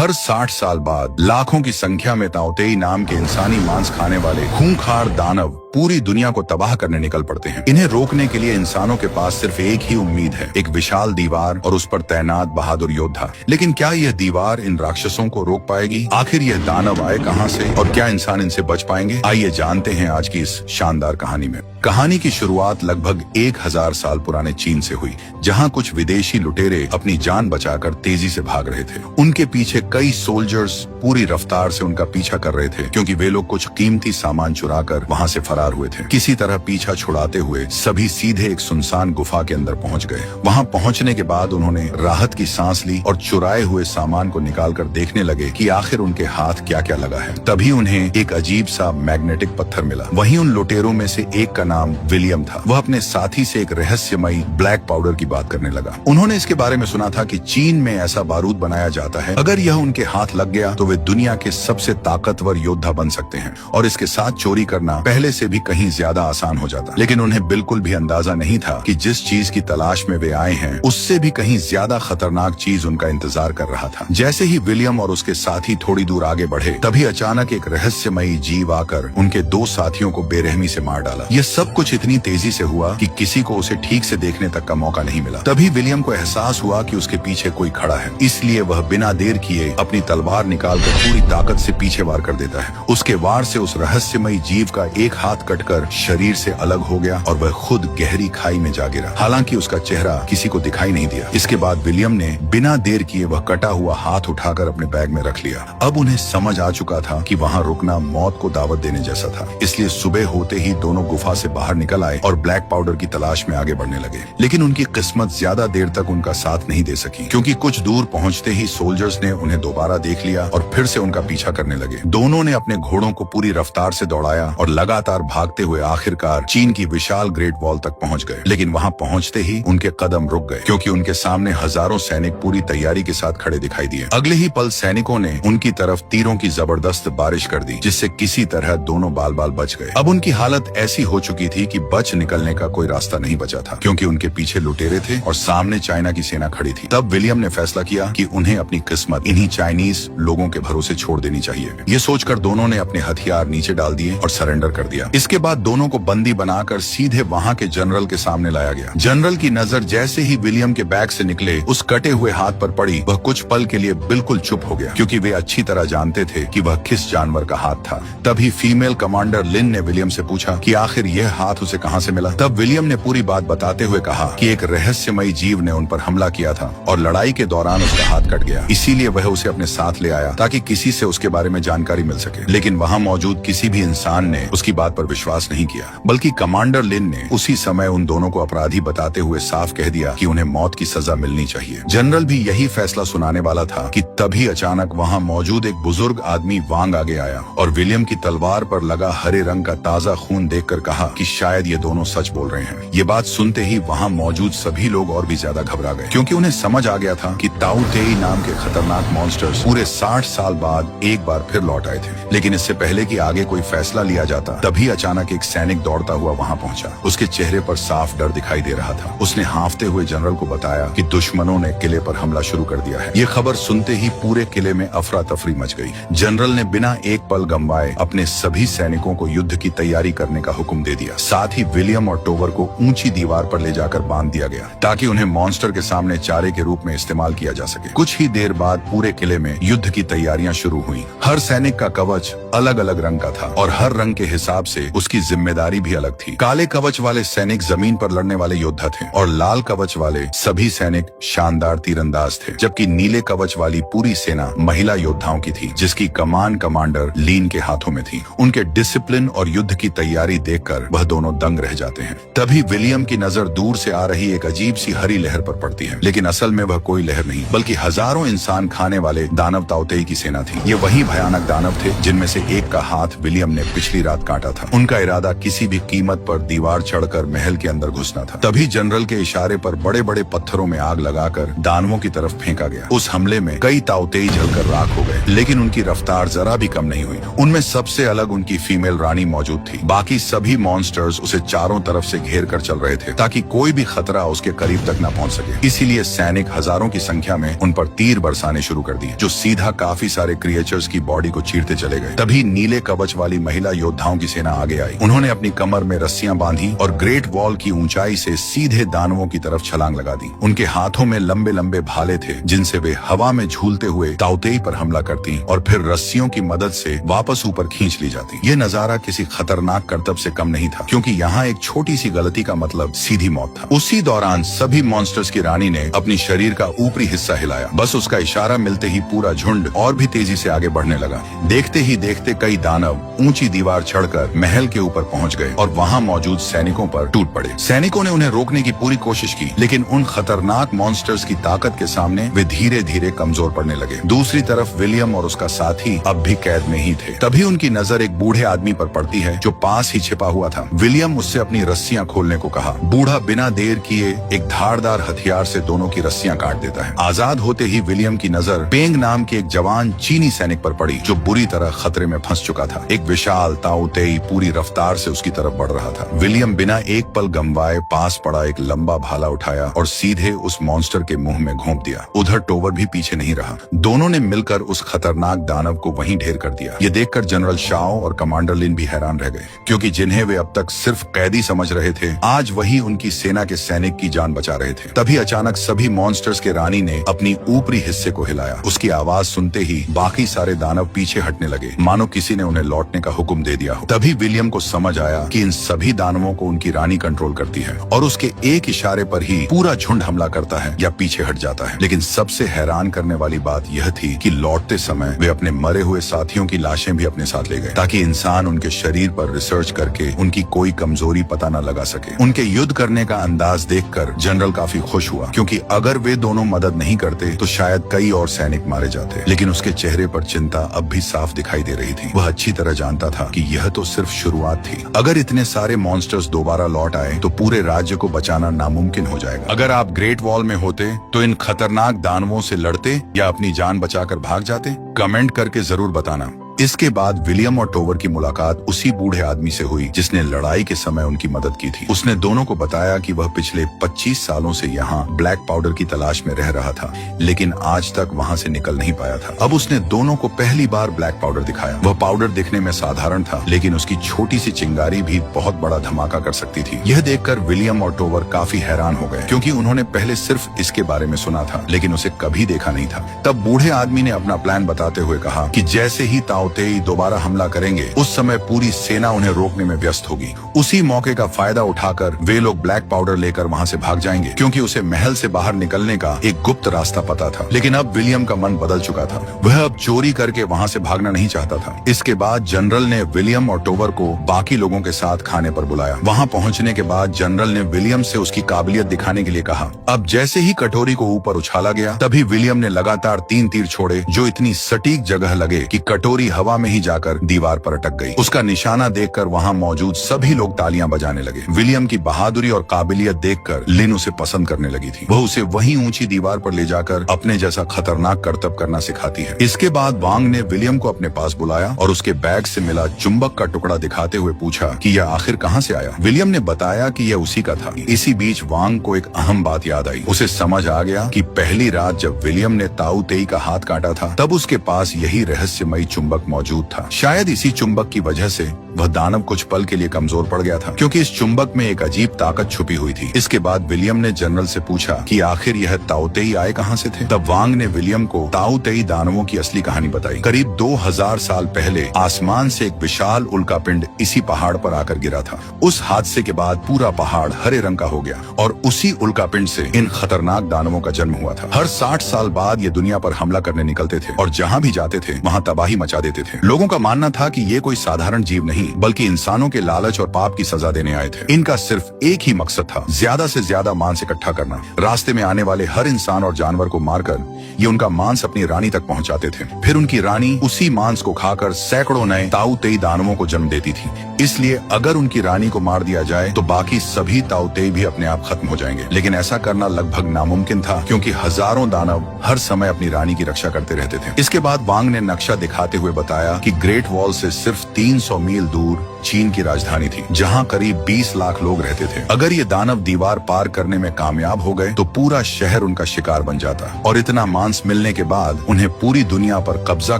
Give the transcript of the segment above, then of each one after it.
हर 60 साल बाद लाखों की संख्या में ताओतेई नाम के इंसानी मांस खाने वाले खूंखार दानव पूरी दुनिया को तबाह करने निकल पड़ते हैं। इन्हें रोकने के लिए इंसानों के पास सिर्फ एक ही उम्मीद है, एक विशाल दीवार और उस पर तैनात बहादुर योद्धा। लेकिन क्या यह दीवार इन राक्षसों को रोक पाएगी? आखिर यह दानव आए कहां से और क्या इंसान इनसे बच पाएंगे? आइए जानते हैं आज की इस शानदार कहानी में। कहानी की शुरुआत लगभग 1000 साल पुराने चीन से हुई, जहां कुछ विदेशी लुटेरे अपनी जान बचाकर तेजी से भाग रहे थे। उनके पीछे कई सोल्जर्स पूरी रफ्तार से उनका पीछा कर रहे थे, क्योंकि वे लोग कुछ कीमती सामान चुराकर वहां से फरार हुए थे। किसी तरह पीछा छुड़ाते हुए सभी सीधे एक सुनसान गुफा के अंदर पहुंच गए। वहां पहुंचने के बाद उन्होंने राहत की सांस ली और चुराए हुए सामान को निकालकर देखने लगे कि आखिर उनके हाथ क्या क्या लगा है। तभी उन्हें एक अजीब सा मैग्नेटिक पत्थर मिला। वहीं उन लुटेरों में से एक का नाम विलियम था। वह अपने साथी से एक रहस्यमयी ब्लैक पाउडर की बात करने लगा। उन्होंने इसके बारे में सुना था कि चीन में ऐसा बारूद बनाया जाता है, अगर यह उनके हाथ लग गया तो वे दुनिया के सबसे ताकतवर योद्धा बन सकते हैं, और इसके साथ चोरी करना पहले से भी कहीं ज्यादा आसान हो जाता। लेकिन उन्हें बिल्कुल भी अंदाजा नहीं था कि जिस चीज की तलाश में वे आए हैं उससे भी कहीं ज्यादा खतरनाक चीज उनका इंतजार कर रहा था। जैसे ही विलियम और उसके साथी थोड़ी दूर आगे बढ़े, तभी अचानक एक रहस्यमयी जीव आकर उनके दो साथियों को बेरहमी से मार डाला। यह सब कुछ इतनी तेजी से हुआ कि किसी को उसे ठीक से देखने तक का मौका नहीं मिला। तभी विलियम को एहसास हुआ कि उसके पीछे कोई खड़ा है, इसलिए वह बिना देर किए अपनी तलवार निकालकर पूरी ताकत से पीछे वार कर देता है। उसके वार से उस रहस्यमयी जीव का एक हाथ कटकर शरीर से अलग हो गया और वह खुद गहरी खाई में जा गिरा। हालांकि उसका चेहरा किसी को दिखाई नहीं दिया। इसके बाद विलियम ने बिना देर किए वह कटा हुआ हाथ उठाकर अपने बैग में रख लिया। अब उन्हें समझ आ चुका था कि वहां रुकना मौत को दावत देने जैसा था, इसलिए सुबह होते ही दोनों गुफा से बाहर निकल आए और ब्लैक पाउडर की तलाश में आगे बढ़ने लगे। लेकिन उनकी किस्मत ज्यादा देर तक उनका साथ नहीं दे सकी, क्योंकि कुछ दूर पहुंचते ही सोल्जर्स ने उन्हें दोबारा देख लिया और फिर से उनका पीछा करने लगे। दोनों ने अपने घोड़ों को पूरी रफ्तार से दौड़ाया और लगातार भागते हुए आखिरकार चीन की विशाल ग्रेट वॉल तक पहुंच गए। लेकिन वहां पहुंचते ही उनके कदम रुक गए, क्योंकि उनके सामने हजारों सैनिक पूरी तैयारी के साथ खड़े दिखाई दिए। अगले ही पल सैनिकों ने उनकी तरफ तीरों की जबरदस्त बारिश कर दी, जिससे किसी तरह दोनों बाल बाल बच गए। अब उनकी हालत ऐसी हो चुकी थी कि बच निकलने का कोई रास्ता नहीं बचा था, क्योंकि उनके पीछे लुटेरे थे और सामने चाइना की सेना खड़ी थी। तब विलियम ने फैसला किया कि उन्हें अपनी किस्मत इन्हीं चाइनीज लोगों के भरोसे छोड़ देनी चाहिए। ये सोचकर दोनों ने अपने हथियार नीचे डाल दिए और सरेंडर कर दिया। इसके बाद दोनों को बंदी बनाकर सीधे वहां के जनरल के सामने लाया गया। जनरल की नजर जैसे ही विलियम के बैग से निकले उस कटे हुए हाथ पर पड़ी, वह कुछ पल के लिए बिल्कुल चुप हो गया, क्योंकि वे अच्छी तरह जानते थे कि वह किस जानवर का हाथ था। तभी फीमेल कमांडर लिन ने विलियम से पूछा कि आखिर यह हाथ उसे कहां से मिला। तब विलियम ने पूरी बात बताते हुए कहा कि एक रहस्यमयी जीव ने उन पर हमला किया था और लड़ाई के दौरान उसका हाथ कट गया, इसीलिए वह उसे अपने साथ ले आया ताकि किसी से उसके बारे में जानकारी मिल सके। लेकिन वहां मौजूद किसी भी इंसान ने उसकी बात पर विश्वास नहीं किया, बल्कि कमांडर लिन ने उसी समय उन दोनों को अपराधी बताते हुए साफ कह दिया कि उन्हें मौत की सजा मिलनी चाहिए। जनरल भी यही फैसला सुनाने वाला था कि तभी अचानक वहां मौजूद एक बुजुर्ग आदमी वांग आगे आया और विलियम की तलवार पर लगा हरे रंग का ताजा खून देखकर कहा कि शायद ये दोनों सच बोल रहे हैं। ये बात सुनते ही वहां मौजूद सभी लोग और भी ज्यादा घबरा गए, क्योंकि उन्हें समझ आ गया था कि ताओतेई नाम के खतरनाक मॉन्स्टर्स पूरे 60 साल बाद एक बार फिर लौट आए थे। लेकिन इससे पहले कि आगे कोई फैसला लिया जाता, तभी अचानक एक सैनिक दौड़ता हुआ वहां पहुंचा। उसके चेहरे पर साफ डर दिखाई दे रहा था। उसने हांफते हुए जनरल को बताया कि दुश्मनों ने किले पर हमला शुरू कर दिया है। ये खबर सुनते ही पूरे किले में अफरा तफरी मच गई। जनरल ने बिना एक पल गंवाए अपने सभी सैनिकों को युद्ध की तैयारी करने का हुक्म दे दिया। साथ ही विलियम और टोवर को ऊंची दीवार पर ले जाकर बांध दिया गया, ताकि उन्हें मॉन्स्टर के सामने चारे के रूप में इस्तेमाल किया जा सके। कुछ ही देर बाद पूरे किले में युद्ध की तैयारियां शुरू हुई। हर सैनिक का कवच अलग अलग रंग का था और हर रंग के हिसाब से उसकी जिम्मेदारी भी अलग थी। काले कवच वाले सैनिक जमीन पर लड़ने वाले योद्धा थे और लाल कवच वाले सभी सैनिक शानदार तीरंदाज थे, जबकि नीले कवच वाली पूरी सेना महिला योद्धाओं की थी, जिसकी कमान कमांडर लीन के हाथों में थी। उनके डिसिप्लिन और युद्ध की तैयारी देखकर वह दोनों दंग रह जाते हैं। तभी विलियम की नजर दूर से आ रही एक अजीब सी हरी लहर पर पड़ती है, लेकिन असल में वह कोई लहर नहीं, बल्कि हजारों इंसान खाने वाले दानव ताओतेई की सेना थी। ये वही भयानक दानव थे जिनमें से एक का हाथ विलियम ने पिछली रात काटा था। उनका इरादा किसी भी कीमत पर दीवार चढ़कर महल के अंदर घुसना था। तभी जनरल के इशारे पर बड़े बड़े पत्थरों में आग लगाकर दानवों की तरफ फेंका गया। उस हमले में कई ताओतेई जलकर राख हो गए, लेकिन उनकी रफ्तार जरा भी कम नहीं हुई। उनमें सबसे अलग उनकी फीमेल रानी मौजूद थी। बाकी सभी मॉन्स्टर्स उसे चारों तरफ से घेर कर चल रहे थे, ताकि कोई भी खतरा उसके करीब तक न पहुंच सके। इसीलिए सैनिक हजारों की संख्या में उन पर तीर बरसाने शुरू कर दिए, जो सीधा काफी सारे क्रिएचर्स की बॉडी को चीरते चले गए। तभी नीले कवच वाली महिला योद्धाओं की सेना आगे आई। उन्होंने अपनी कमर में रस्सियां बांधी और ग्रेट वॉल की ऊंचाई से सीधे दानवों की तरफ छलांग लगा दी। उनके हाथों में लंबे लंबे भाले थे, जिनसे वे हवा में झूलते हुए ताउतेई पर हमला करती और फिर रस्सियों की मदद से वापस ऊपर खींच ली जाती। ये नजारा किसी खतरनाक करतब से कम नहीं था, क्योंकि यहाँ एक छोटी सी गलती का मतलब सीधी मौत था। उसी दौरान सभी मॉन्स्टर्स की रानी ने अपनी शरीर का ऊपरी हिस्सा हिलाया। बस उसका इशारा मिलते ही पूरा झुंड और भी तेजी से आगे बढ़ने लगा। देखते ही देखते कई दानव ऊंची दीवार चढ़कर महल के ऊपर पहुंच गए और वहां मौजूद सैनिकों पर टूट पड़े। सैनिकों ने उन्हें रोकने की पूरी कोशिश की, लेकिन उन खतरनाक मॉन्स्टर्स की ताकत के सामने वे धीरे धीरे कमजोर पड़ने लगे। दूसरी तरफ विलियम और उसका साथी अब भी कैद में ही थे। तभी उनकी नजर एक बूढ़े आदमी पर पड़ती है, जो पास ही छिपा हुआ था। विलियम उससे अपनी रस्सियां खोलने को कहा। बूढ़ा बिना देर किए एक धारदार हथियार से दोनों की रस्सियां काट देता है। आजाद होते ही विलियम की नजर पेंग नाम के एक जवान चीनी सैनिक पर पड़ी, जो बुरी तरह खतरे में फंस चुका था। एक विशाल ताउतेई पूरी रफ्तार से उसकी तरफ बढ़ रहा था। विलियम बिना एक पल गंवाए पास पड़ा एक लंबा भाला उठाया और सीधे उस मॉन्स्टर के मुंह में घोंप दिया। उधर टोवर भी पीछे नहीं रहा। दोनों ने मिलकर उस खतरनाक दानव को वहीं ढेर कर दिया। ये देखकर जनरल शाओ और कमांडर लिन भी हैरान रह गए, क्योंकि जिन्हें वे अब तक सिर्फ कैदी समझ रहे थे, आज वही उनकी सेना के सैनिक की जान बचा रहे थे। तभी अचानक सभी मॉन्स्टर्स के रानी ने अपनी ऊपरी हिस्से को हिलाया। उसकी आवाज सुनते ही बाकी सारे दानव पीछे हटने लगे, मानो किसी ने उन्हें लौटने का हुक्म दे दिया हो। तभी विलियम को समझ आया कि इन सभी दानवों को उनकी रानी कंट्रोल करती है और उसके एक इशारे पर ही पूरा झुंड हमला करता है या पीछे हट जाता है। लेकिन सबसे हैरान करने वाली बात यह थी कि लौटते समय वे अपने मरे हुए साथियों की लाशें भी अपने साथ ले गए, ताकि इंसान उनके शरीर पर रिसर्च करके उनकी कोई कमजोरी पता न लगा सके। उनके युद्ध करने का अंदाज देखकर जनरल काफी खुश हुआ, क्योंकि अगर वे दोनों मदद नहीं करते तो शायद कई और सैनिक मारे जाते। लेकिन उसके चेहरे पर चिंता अब भी साफ दिखाई दे रही थी। वह अच्छी तरह जानता था कि यह तो सिर्फ शुरुआत थी। अगर इतने सारे मॉन्स्टर्स दोबारा लौट आए तो पूरे राज्य को बचाना नामुमकिन हो जाएगा। अगर आप ग्रेट वॉल में होते तो इन खतरनाक दानवों से लड़ते या अपनी जान बचाकर भाग जाते? कमेंट करके जरूर बताना। इसके बाद विलियम और टोवर की मुलाकात उसी बूढ़े आदमी से हुई जिसने लड़ाई के समय उनकी मदद की थी। उसने दोनों को बताया कि वह पिछले 25 सालों से यहाँ ब्लैक पाउडर की तलाश में रह रहा था, लेकिन आज तक वहाँ से निकल नहीं पाया था। अब उसने दोनों को पहली बार ब्लैक पाउडर दिखाया। वह पाउडर दिखने में साधारण था, लेकिन उसकी छोटी सी चिंगारी भी बहुत बड़ा धमाका कर सकती थी। यह देखकर विलियम और टोवर काफी हैरान हो गए, क्योंकि उन्होंने पहले सिर्फ इसके बारे में सुना था, लेकिन उसे कभी देखा नहीं था। तब बूढ़े आदमी ने अपना प्लान बताते हुए कहा कि जैसे ही ताउतेई दोबारा हमला करेंगे, उस समय पूरी सेना उन्हें रोकने में व्यस्त होगी। उसी मौके का फायदा उठाकर वे लोग ब्लैक पाउडर लेकर वहां से भाग जाएंगे, क्योंकि उसे महल से बाहर निकलने का एक गुप्त रास्ता पता था। लेकिन अब विलियम का मन बदल चुका था। वह अब चोरी करके वहां से भागना नहीं चाहता था। इसके बाद जनरल ने विलियम और टोवर को बाकी लोगों के साथ खाने पर बुलाया। वहां पहुंचने के बाद जनरल ने विलियम से उसकी काबिलियत दिखाने के लिए कहा। अब जैसे ही कटोरी को ऊपर उछाला गया, तभी विलियम ने लगातार 3 तीर छोड़े, जो इतनी सटीक जगह लगे कि कटोरी हवा में ही जाकर दीवार पर अटक गई। उसका निशाना देखकर वहां मौजूद सभी लोग तालियां बजाने लगे। विलियम की बहादुरी और काबिलियत देखकर लिन उसे पसंद करने लगी थी। वह उसे वहीं ऊंची दीवार पर ले जाकर अपने जैसा खतरनाक करतब करना सिखाती है। इसके बाद वांग ने विलियम को अपने पास बुलाया और उसके बैग से मिला चुंबक का टुकड़ा दिखाते हुए पूछा कि यह आखिर कहां से आया। विलियम ने बताया कि यह उसी का था। इसी बीच वांग को एक अहम बात याद आई। उसे समझ आ गया कि पहली रात जब विलियम ने ताउतेई का हाथ काटा था, तब उसके पास यही रहस्यमयी चुंबक मौजूद था। शायद इसी चुंबक की वजह से वह दानव कुछ पल के लिए कमजोर पड़ गया था, क्योंकि इस चुंबक में एक अजीब ताकत छुपी हुई थी। इसके बाद विलियम ने जनरल से पूछा कि आखिर यह ताउतेई आए कहां से थे। तब वांग ने विलियम को ताउतेई दानवों की असली कहानी बताई। करीब 2000 साल पहले आसमान से एक विशाल उल्कापिंड इसी पहाड़ पर आकर गिरा था। उस हादसे के बाद पूरा पहाड़ हरे रंग का हो गया और उसी उल्कापिंड से इन खतरनाक दानवों का जन्म हुआ था। हर 60 साल बाद ये दुनिया पर हमला करने निकलते थे और जहां भी जाते थे वहां तबाही मचा देते थे। लोगों का मानना था कि ये कोई साधारण जीव नहीं, बल्कि इंसानों के लालच और पाप की सजा देने आए थे। इनका सिर्फ एक ही मकसद था, ज्यादा से ज्यादा मांस इकट्ठा करना। रास्ते में आने वाले हर इंसान और जानवर को मारकर ये उनका मांस अपनी रानी तक पहुंचाते थे। फिर उनकी रानी उसी मांस को खाकर सैकड़ों नए ताउतेई दानवों को जन्म देती थी। इसलिए अगर उनकी रानी को मार दिया जाए तो बाकी सभी ताउतेई भी अपने आप खत्म हो जाएंगे। लेकिन ऐसा करना लगभग नामुमकिन था, क्योंकि हजारों दानव हर समय अपनी रानी की रक्षा करते रहते थे। इसके बाद वांग ने नक्शा दिखाते हुए बताया कि ग्रेट वॉल से सिर्फ 300 मील दूर चीन की राजधानी थी, जहाँ करीब 20 लाख लोग रहते थे। अगर ये दानव दीवार पार करने में कामयाब हो गए तो पूरा शहर उनका शिकार बन जाता, और इतना मांस मिलने के बाद उन्हें पूरी दुनिया पर कब्जा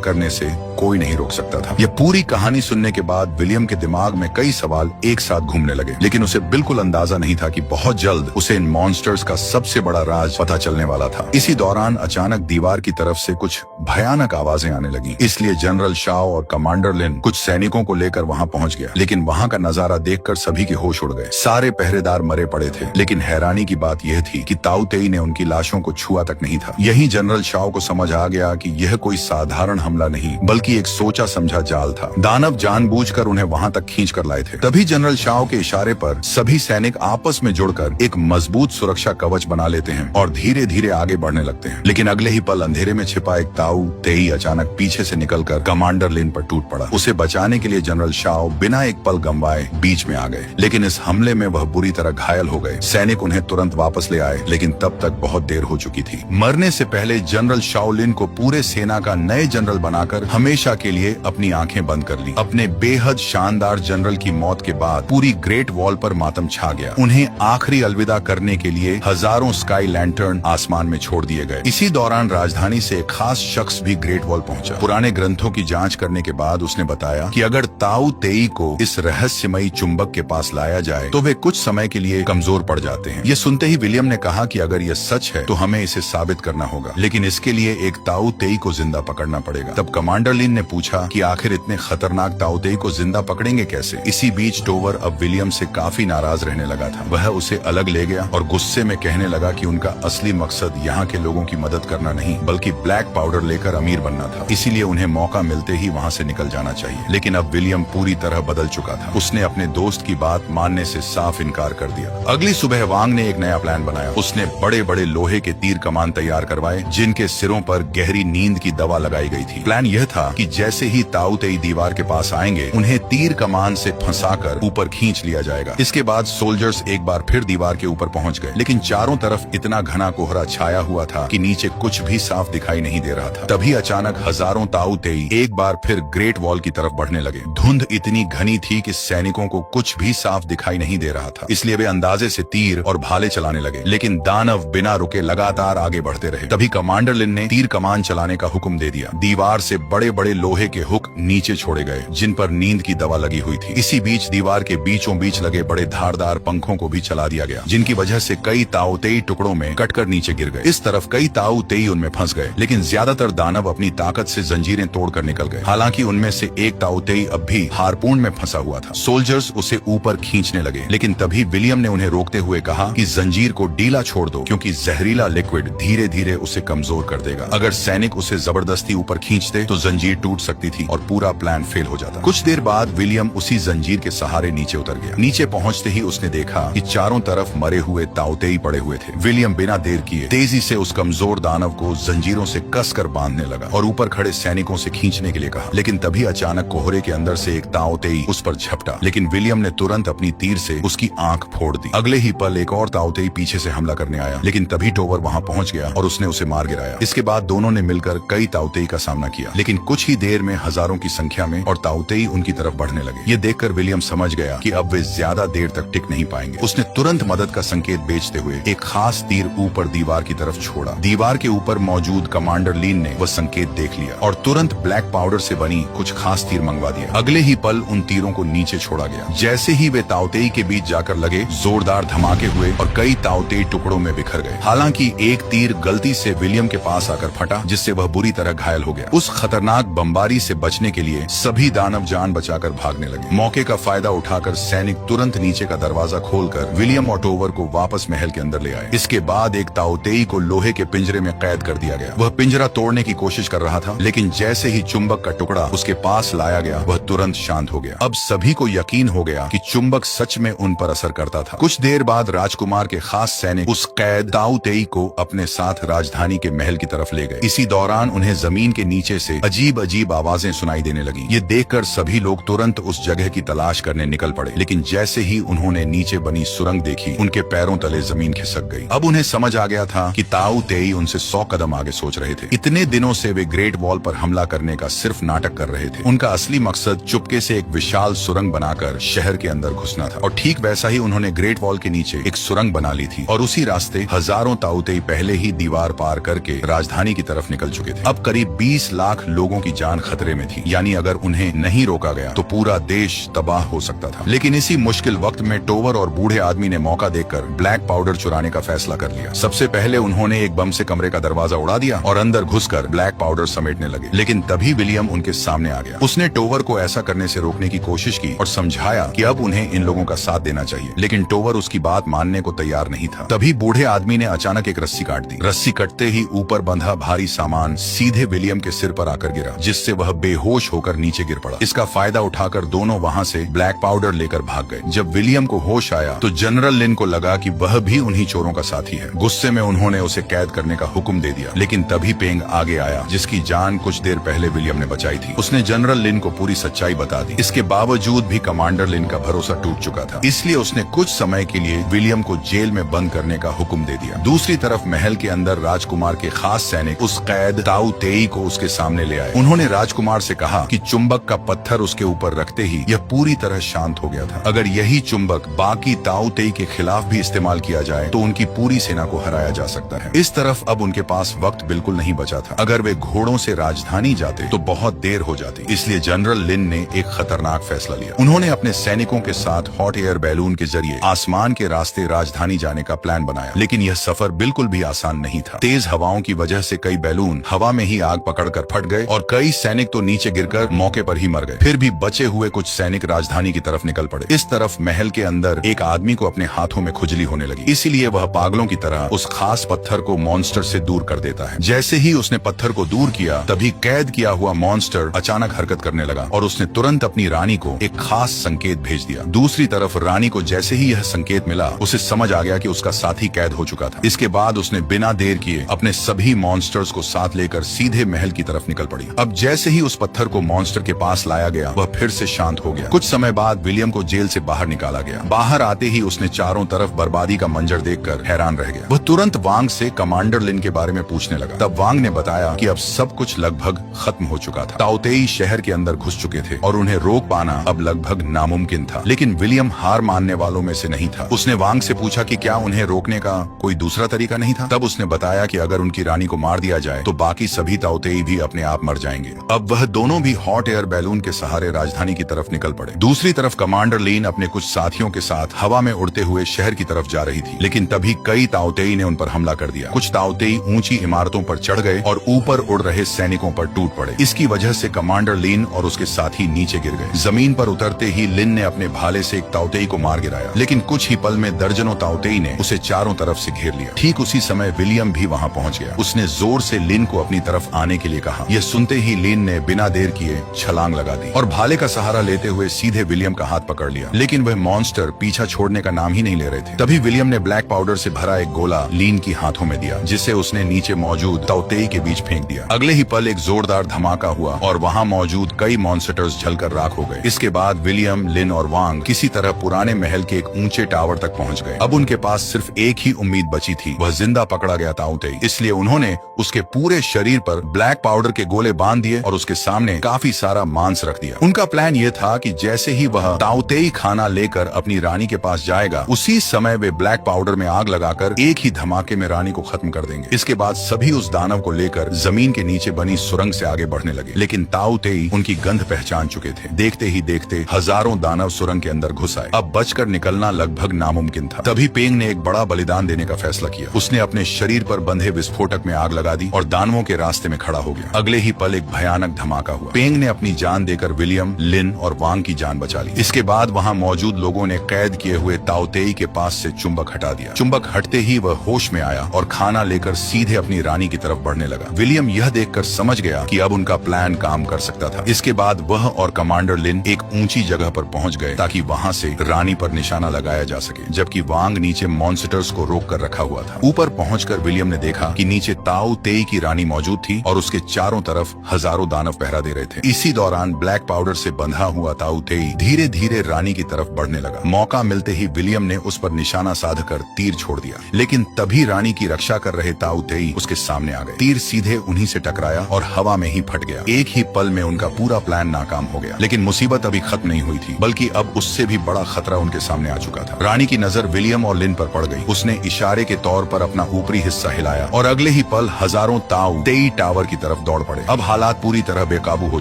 करने से कोई नहीं रोक सकता था। यह पूरी कहानी सुनने के बाद विलियम के दिमाग में कई सवाल एक साथ घूमने लगे, लेकिन उसे बिल्कुल अंदाजा नहीं था कि बहुत जल्द उसे इन मॉन्स्टर्स का सबसे बड़ा राज पता चलने वाला था। इसी दौरान अचानक दीवार की तरफ से कुछ भयानक आवाजें आने लगी, इसलिए जनरल शाओ और कमांडर लिन कुछ सैनिकों को लेकर वहां पहुंच गया। लेकिन वहां का नजारा देखकर सभी के होश उड़ गए। सारे पहरेदार मरे पड़े थे, लेकिन हैरानी की बात यह थी कि ताऊ तेई ने उनकी लाशों को छुआ तक नहीं था। यही जनरल शाओ को समझ आ गया कि यह कोई साधारण हमला नहीं बल्कि एक सोचा समझा जाल था। दानव जानबूझकर उन्हें वहां तक खींच कर लाए थे। तभी जनरल शाओ के इशारे पर सभी सैनिक आपस में जुड़कर एक मजबूत सुरक्षा कवच बना लेते हैं और धीरे धीरे आगे बढ़ने लगते हैं। लेकिन अगले ही पल अंधेरे में छिपा एक ताऊ तेई अचानक पीछे से निकलकर कमांडर लिन पर टूट पड़ा। उसे बचाने के लिए जनरल शाओ बिना एक पल गंवाए बीच में आ गए, लेकिन इस हमले में वह बुरी तरह घायल हो गए। सैनिक उन्हें तुरंत वापस ले आए, लेकिन तब तक बहुत देर हो चुकी थी। मरने से पहले जनरल शाओलिन को पूरे सेना का नए जनरल बनाकर हमेशा के लिए अपनी आंखें बंद कर ली। अपने बेहद शानदार जनरल की मौत के बाद पूरी ग्रेट वॉल पर मातम छा गया। उन्हें आखिरी अलविदा करने के लिए हजारों स्काई लैंटर्न आसमान में छोड़ दिए गए। इसी दौरान राजधानी से एक खास शख्स भी ग्रेट वॉल पहुंचा। पुराने ग्रंथों की जांच करने के बाद उसने बताया कि अगर ताऊ तेई को इस रहस्यमयी चुंबक के पास लाया जाए तो वे कुछ समय के लिए कमजोर पड़ जाते हैं। ये सुनते ही विलियम ने कहा कि अगर यह सच है तो हमें इसे साबित करना होगा, लेकिन इसके लिए एक ताऊ तेई को जिंदा पकड़ना पड़ेगा। तब कमांडर लिन ने पूछा कि आखिर इतने खतरनाक ताऊ तेई को जिंदा पकड़ेंगे कैसे। इसी बीच टोवर अब विलियम से काफी नाराज रहने लगा था। वह उसे अलग ले गया और गुस्से में कहने लगा कि उनका असली मकसद यहाँ के लोगों की मदद करना नहीं बल्कि ब्लैक पाउडर लेकर अमीर बनना था, इसीलिए उन्हें मौका मिलते ही वहाँ से निकल जाना चाहिए। लेकिन अब विलियम पूरी तरह बदल चुका था। उसने अपने दोस्त की बात मानने से साफ इनकार कर दिया। अगली सुबह वांग ने एक नया प्लान बनाया। उसने बड़े बड़े लोहे के तीर कमान तैयार करवाए, जिनके सिरों पर गहरी नींद की दवा लगाई गई थी। प्लान यह था कि जैसे ही ताऊ तेई दीवार के पास आएंगे उन्हें तीर कमान से फंसाकर ऊपर खींच लिया जाएगा। इसके बाद सोल्जर्स एक बार फिर दीवार के ऊपर पहुंच गए, लेकिन चारों तरफ इतना घना कोहरा छाया हुआ था कि नीचे कुछ भी साफ दिखाई नहीं दे रहा था। तभी अचानक हजारों ताऊ तेई एक बार फिर ग्रेट वॉल की तरफ बढ़ने लगे। धुंध इतनी घनी थी कि सैनिकों को कुछ भी साफ दिखाई नहीं दे रहा था, इसलिए वे अंदाजे से तीर और भाले चलाने लगे। लेकिन दानव बिना रुके लगातार आगे बढ़ते रहे। तभी कमांडर लिन ने तीर कमान चलाने का हुक्म दे दिया। दीवार से बड़े बड़े लोहे के हुक नीचे छोड़े गए, जिन पर नींद की दवा लगी हुई थी। इसी बीच दीवार के बीचों बीच लगे बड़े धारदार पंखों को भी चला दिया गया, जिनकी वजह से कई ताऊ तेई टुकड़ों में कटकर नीचे गिर गए। इस तरफ कई ताऊ तेई उनमें फंस गए, लेकिन ज्यादातर दानव अपनी ताकत से जंजीरें तोड़कर निकल गए। हालांकि उनमें से एक ताऊ तेई अब भी हारपून में फंसा हुआ था। सोल्जर्स उसे ऊपर खींचने लगे, लेकिन तभी विलियम ने उन्हें रोकते हुए कहा कि जंजीर को ढीला छोड़ दो, क्योंकि जहरीला लिक्विड धीरे धीरे उसे कमजोर कर देगा। अगर सैनिक उसे जबरदस्ती ऊपर खींचते तो जंजीर टूट सकती थी और पूरा प्लान फेल हो जाता। कुछ देर बाद विलियम उसी जंजीर के सहारे नीचे उतर गया। नीचे पहुंचते ही उसने देखा कि चारों तरफ मरे हुए ताऊ तेई पड़े हुए थे। विलियम बिना देर किए तेजी से उस कमजोर दानव को जंजीरों से कसकर बांधने लगा और ऊपर खड़े सैनिकों से खींचने के लिए कहा। लेकिन तभी अचानक कोहरे के अंदर से एक ताऊ तेई उस पर झपटा, लेकिन विलियम ने तुरंत अपनी तीर से उसकी आंख फोड़ दी। अगले ही पल एक और ताऊ तेई पीछे से हमला करने आया, लेकिन तभी टोवर वहां पहुंच गया और उसने उसे मार गिराया। इसके बाद दोनों ने मिलकर कई ताऊ तेई का सामना किया, लेकिन कुछ ही देर में हजारों की संख्या में और ताऊ तेई उनकी तरफ बढ़ने लगे। ये देखकर विलियम समझ गया कि अब वे ज्यादा देर तक टिक नहीं पाएंगे। उसने तुरंत मदद का संकेत भेजते हुए एक खास तीर ऊपर दीवार की तरफ छोड़ा। दीवार के ऊपर मौजूद कमांडर लीन ने वह संकेत देख लिया और तुरंत ब्लैक पाउडर से बनी कुछ खास तीर मंगवा दिया। अगले ही पल उन तीरों को नीचे छोड़ा गया। जैसे ही वे ताऊ तेई के बीच जाकर लगे, जोरदार धमाके हुए और कई ताऊ तेई टुकड़ों में बिखर गए। हालांकि एक तीर गलती से विलियम के पास आकर फटा, जिससे वह बुरी तरह घायल हो गया। उस खतरनाक बमबारी से बचने के लिए सभी दानव जान बचाकर भागने लगे। मौके का फायदा उठाकर सैनिक तुरंत नीचे का दरवाजा खोलकर विलियम और टोवर को वापस महल के अंदर ले आए। इसके बाद एक ताऊ तेई को लोहे के पिंजरे में कैद कर दिया गया। वह पिंजरा तोड़ने की कोशिश कर रहा था, लेकिन जैसे ही चुंबक का टुकड़ा उसके पास लाया गया, वह तुरंत शांत हो गया। अब सभी को यकीन हो गया कि चुंबक सच में उन पर असर करता था। कुछ देर बाद राजकुमार के खास सैनिक उस कैद ताऊ तेई को अपने साथ राजधानी के महल की तरफ ले गए। इसी दौरान उन्हें जमीन के नीचे से अजीब अजीब आवाजें सुनाई सुनाई देने लगी। ये देखकर सभी लोग तुरंत उस जगह की तलाश करने निकल पड़े, लेकिन जैसे ही उन्होंने नीचे बनी सुरंग देखी, उनके पैरों तले जमीन खिसक गई। अब उन्हें समझ आ गया था कि ताऊ तेई उनसे 100 कदम आगे सोच रहे थे। इतने दिनों से वे ग्रेट वॉल पर हमला करने का सिर्फ नाटक कर रहे थे। उनका असली मकसद चुपके से एक विशाल सुरंग बनाकर शहर के अंदर घुसना था, और ठीक वैसा ही उन्होंने ग्रेट वॉल के नीचे एक सुरंग बना ली थी, और उसी रास्ते हजारों ताऊ तेई पहले ही दीवार पार करके राजधानी की तरफ निकल चुके थे। अब करीब 20 लाख लोगों की जान खतरे में थी, यानी अगर उन्हें नहीं रोका गया तो पूरा देश तबाह हो सकता था। लेकिन इसी मुश्किल वक्त में टोवर और बूढ़े आदमी ने मौका देखकर ब्लैक पाउडर चुराने का फैसला कर लिया। सबसे पहले उन्होंने एक बम से कमरे का दरवाजा उड़ा दिया और अंदर घुसकर ब्लैक पाउडर समेटने लगे। लेकिन तभी विलियम उनके सामने आ गया। उसने टोवर को ऐसा करने से रोकने की कोशिश की और समझाया कि अब उन्हें इन लोगों का साथ देना चाहिए, लेकिन टोवर उसकी बात मानने को तैयार नहीं था। तभी बूढ़े आदमी ने अचानक एक रस्सी काट दी। रस्सी कटते ही ऊपर बंधा भारी सामान सीधे विलियम के सिर पर आकर गिरा, जिससे वह बेहोश होकर नीचे गिर पड़ा। इसका फायदा उठाकर दोनों वहां से ब्लैक पाउडर लेकर भाग गए। जब विलियम को होश आया तो जनरल लिन को लगा कि वह भी उन्हीं चोरों का साथी है। गुस्से में उन्होंने उसे कैद करने का हुक्म दे दिया, लेकिन तभी पेंग आगे आया, जिसकी जान कुछ देर पहले विलियम ने बचाई थी। उसने जनरल लिन को पूरी सच्चाई बता दी। इसके बावजूद भी कमांडर लिन का भरोसा टूट चुका था, इसलिए उसने कुछ समय के लिए विलियम को जेल में बंद करने का हुक्म दे दिया। दूसरी तरफ महल के अंदर राजकुमार के खास सैनिक उस कैद ताऊ तेई को उसके सामने ले आए। उन्होंने राजकुमार से कहा कि चुंबक का पत्थर उसके ऊपर रखते ही यह पूरी तरह शांत हो गया था। अगर यही चुंबक बाकी ताऊ तेई के खिलाफ भी इस्तेमाल किया जाए तो उनकी पूरी सेना को हराया जा सकता है। इस तरफ अब उनके पास वक्त बिल्कुल नहीं बचा था। अगर वे घोड़ों से राजधानी जाते तो बहुत देर हो जाती, इसलिए जनरल लिन ने एक खतरनाक फैसला लिया। उन्होंने अपने सैनिकों के साथ हॉट एयर बैलून के जरिए आसमान के रास्ते राजधानी जाने का प्लान बनाया, लेकिन यह सफर बिल्कुल भी आसान नहीं था। तेज हवाओं की वजह से कई बैलून हवा में ही आग पकड़कर फट गए और कई सैनिक तो नीचे गिरकर मौके पर ही मर गए। फिर भी बचे हुए कुछ सैनिक राजधानी की तरफ निकल पड़े। इस तरफ महल के अंदर एक आदमी को अपने हाथों में खुजली होने लगी, इसीलिए वह पागलों की तरह उस खास पत्थर को मॉन्स्टर से दूर कर देता है। जैसे ही उसने पत्थर को दूर किया, तभी कैद किया हुआ मॉन्स्टर अचानक हरकत करने लगा और उसने तुरंत अपनी रानी को एक खास संकेत भेज दिया। दूसरी तरफ रानी को जैसे ही यह संकेत मिला, उसे समझ आ गया कि उसका साथी कैद हो चुका था। इसके बाद उसने बिना देर किए अपने सभी मॉन्स्टर्स को साथ लेकर सीधे महल की तरफ निकल पड़ी। अब जैसे ही उस पत्थर को मॉन्स्टर के पास लाया गया, वह फिर से शांत हो गया। कुछ समय बाद विलियम को जेल से बाहर निकाला गया। बाहर आते ही उसने चारों तरफ बर्बादी का मंजर देखकर हैरान रह गया। वह तुरंत वांग से कमांडर लिन के बारे में पूछने लगा। तब वांग ने बताया कि अब सब कुछ लगभग खत्म हो चुका था। ताऊ तेई शहर के अंदर घुस चुके थे और उन्हें रोक पाना अब लगभग नामुमकिन था। लेकिन विलियम हार मानने वालों में से नहीं था। उसने वांग से पूछा कि क्या उन्हें रोकने का कोई दूसरा तरीका नहीं था। तब उसने बताया कि अगर उनकी रानी को मार दिया जाए तो बाकी सभी ताऊ तेई भी अपने आप मर जाएंगे। अब वह दोनों भी हॉट एयर बैलून के सहारे राजधानी की तरफ निकल पड़े। दूसरी तरफ कमांडर लिन अपने कुछ साथियों के साथ हवा में उड़ते हुए शहर की तरफ जा रही थी, लेकिन तभी कई ताऊ तेई ने उन पर हमला कर दिया। कुछ ताऊ तेई ऊंची इमारतों पर चढ़ गए और ऊपर उड़ रहे सैनिकों पर टूट पड़े। इसकी वजह से कमांडर लिन और उसके साथी नीचे गिर गए। जमीन पर उतरते ही लिन ने अपने भाले से एक ताऊ तेई को मार गिराया, लेकिन कुछ ही पल में दर्जनों ताऊ तेई ने उसे चारों तरफ से घेर लिया। ठीक उसी समय विलियम भी वहां पहुंच गया। उसने जोर से लिन को अपनी तरफ आने के लिए कहा। यह सुनते ही लिन ने बिना देर किए छलांग लगा दी और भाले का सहारा लेते हुए सीधे विलियम का हाथ पकड़ लिया, लेकिन वह मॉन्स्टर पीछा छोड़ने का नाम ही नहीं ले रहे थे। तभी विलियम ने ब्लैक पाउडर से भरा एक गोला लिन की हाथों में दिया, जिसे उसने नीचे मौजूद ताऊ तेई के बीच फेंक दिया। अगले ही पल एक जोरदार धमाका हुआ और वहां मौजूद कई मॉन्स्टर्स जलकर राख हो गए। इसके बाद विलियम, लिन और वांग किसी तरह पुराने महल के एक ऊंचे टावर तक पहुंच गए। अब उनके पास सिर्फ एक ही उम्मीद बची थी, वह जिंदा पकड़ा गया ताऊ तेई। इसलिए उन्होंने उसके पूरे शरीर पर ब्लैक पाउडर के गोले बांध दिए और उसके सामने काफी सारा मांस रख दिया। उनका प्लान यह था कि जैसे ही वह ताऊ तेई खाना लेकर अपनी रानी के पास जाएगा, उसी समय वे ब्लैक पाउडर में आग लगाकर एक ही धमाके में रानी को खत्म कर देंगे। इसके बाद सभी उस दानव को लेकर जमीन के नीचे बनी सुरंग से आगे बढ़ने लगे, लेकिन ताऊ तेई उनकी गंध पहचान चुके थे। देखते ही देखते हजारों दानव सुरंग के अंदर घुस आए। अब बचकर निकलना लगभग नामुमकिन था। तभी पेंग ने एक बड़ा बलिदान देने का फैसला किया। उसने अपने शरीर पर बंधे विस्फोटक में आग लगा दी और दानवों के रास्ते में खड़ा हो गया। अगले ही पल एक भयानक धमाका हुआ। पेंग ने अपनी जान देकर विलियम, लिन और वांग की जान बचा ली। इसके बाद वहां मौजूद लोगों ने कैद किए हुए ताऊ तेई के पास से चुंबक हटा दिया। चुंबक हटते ही वह होश में आया और खाना लेकर सीधे अपनी रानी की तरफ बढ़ने लगा। विलियम यह देखकर समझ गया कि अब उनका प्लान काम कर सकता था। इसके बाद वह और कमांडर लिन एक ऊंची जगह पर पहुंच गए ताकि वहां से रानी पर निशाना लगाया जा सके, जबकि वांग नीचे मॉन्स्टर्स को रोक कर रखा हुआ था। ऊपर पहुंचकर विलियम ने देखा कि नीचे ताऊ तेई की रानी मौजूद थी और उसके चारों तरफ हजारों दानव पहरा पहरा दे रहे थे। इसी दौरान ब्लैक पाउडर से बंधा हुआ ताऊ तेई धीरे धीरे रानी की तरफ बढ़ने लगा। मौका मिलते ही विलियम ने उस पर निशाना साधकर तीर छोड़ दिया, लेकिन तभी रानी की रक्षा कर रहे ताऊ तेई उसके सामने आ गए। तीर सीधे उन्हीं से टकराया और हवा में ही फट गया। एक ही पल में उनका पूरा प्लान नाकाम हो गया। लेकिन मुसीबत अभी खत्म नहीं हुई थी, बल्कि अब उससे भी बड़ा खतरा उनके सामने आ चुका था। रानी की नजर विलियम और लिन पर पड़ गई। उसने इशारे के तौर पर अपना ऊपरी हिस्सा हिलाया और अगले ही पल हजारों ताऊ तेई टावर की तरफ दौड़ पड़े। अब हालात पूरी तरह बेकाबू हो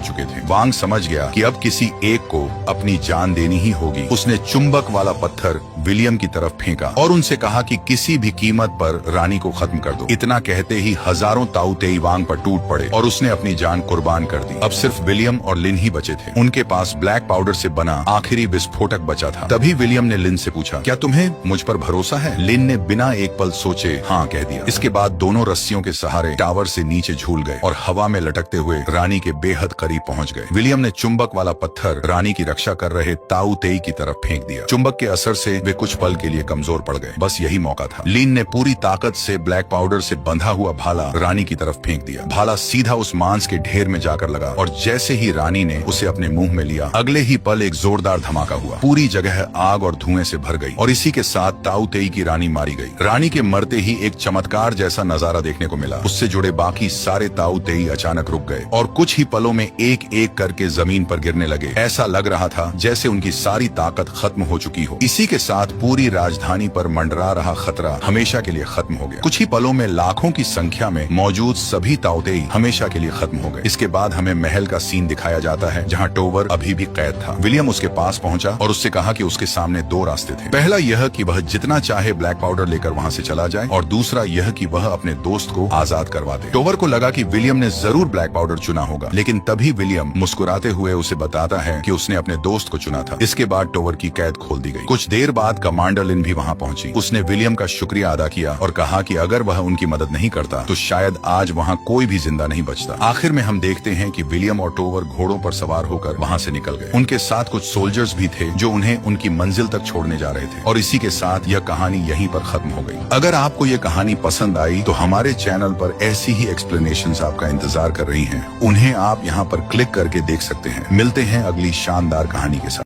चुके थे। वांग समझ गया कि अब किसी एक को अपनी जान देनी ही होगी। उसने चुंबक वाला पत्थर विलियम की तरफ फेंका और उनसे कहा कि किसी भी कीमत पर रानी को खत्म कर दो। इतना कहते ही हजारों ताऊ तेई वांग पर टूट पड़े और उसने अपनी जान कुर्बान कर दी। अब सिर्फ विलियम और लिन ही बचे थे। उनके पास ब्लैक पाउडर से बना आखिरी विस्फोटक बचा था। तभी विलियम ने लिन से पूछा, क्या तुम्हें मुझ पर भरोसा है? लिन ने बिना एक पल सोचे हाँ कह दिया। इसके बाद दोनों रस्सियों के सहारे टावर से नीचे झूल गए और हवा में लटकते हुए रानी के बेहद करीब पहुंच गए। विलियम ने चुंबक वाला पत्थर रानी की रक्षा कर रहे ताऊ तेई की तरफ फेंक दिया। चुंबक के असर से वे कुछ पल के लिए कमजोर पड़ गए। बस यही मौका था। लिन ने पूरी ताकत से ब्लैक पाउडर से बंधा हुआ भाला रानी की तरफ फेंक दिया। भाला सीधा उस मांस के ढेर में जाकर लगा और जैसे ही रानी ने उसे अपने मुंह में लिया, अगले ही पल एक जोरदार धमाका हुआ। पूरी जगह आग और धुएं से भर गई और इसी के साथ ताऊ तेई की रानी मारी गई। रानी के मरते ही एक चमत्कार जैसा नजारा देखने को मिला। उससे जुड़े बाकी सारे ताऊ तेई अचानक रुक गए और कुछ ही पलों में एक एक करके जमीन पर गिरने लगे। ऐसा लग रहा था जैसे उनकी सारी ताकत खत्म हो चुकी हो। इसी के साथ पूरी राजधानी पर मंडरा रहा खतरा हमेशा के लिए खत्म हो गया। कुछ ही पलों में लाखों की संख्या में मौजूद सभी ताऊ तेई हमेशा के लिए खत्म हो गए। इसके बाद हमें महल का सीन दिखाया जाता है जहाँ टोवर अभी भी कैद था। विलियम उसके पास पहुंचा और उससे कहा कि उसके सामने दो रास्ते थे। पहला यह कि वह जितना चाहे ब्लैक पाउडर लेकर वहाँ से चला जाए और दूसरा यह कि वह अपने दोस्त को आजाद करवा दे। टोवर को लगा कि विलियम ने जरूर ब्लैक पाउडर चुना होगा, लेकिन तभी विलियम मुस्कुराते हुए उसे बताता है कि उसने अपने दोस्त को चुना था। इसके बाद टोवर की कैद खोल दी गई। कुछ देर बाद कमांडर लिन भी वहाँ पहुंची। उसने विलियम का शुक्रिया अदा किया और कहा कि अगर वह उनकी मदद नहीं करता तो शायद आज वहाँ कोई भी जिंदा नहीं बचता। आखिर में हम देखते हैं कि विलियम और टोवर घोड़ों पर सवार होकर वहाँ से निकल गए। उनके साथ कुछ सोल्जर्स भी थे जो उन्हें उनकी मंजिल तक छोड़ने जा रहे थे। और इसी के साथ यह कहानी यहीं पर खत्म हो गई। अगर आपको यह कहानी पसंद आई तो हमारे चैनल पर ऐसी ही एक्सप्लेनेशंस आपका इंतजार कर रही हैं। उन्हें आप यहाँ पर क्लिक करके देख सकते हैं। मिलते हैं अगली शानदार कहानी के साथ।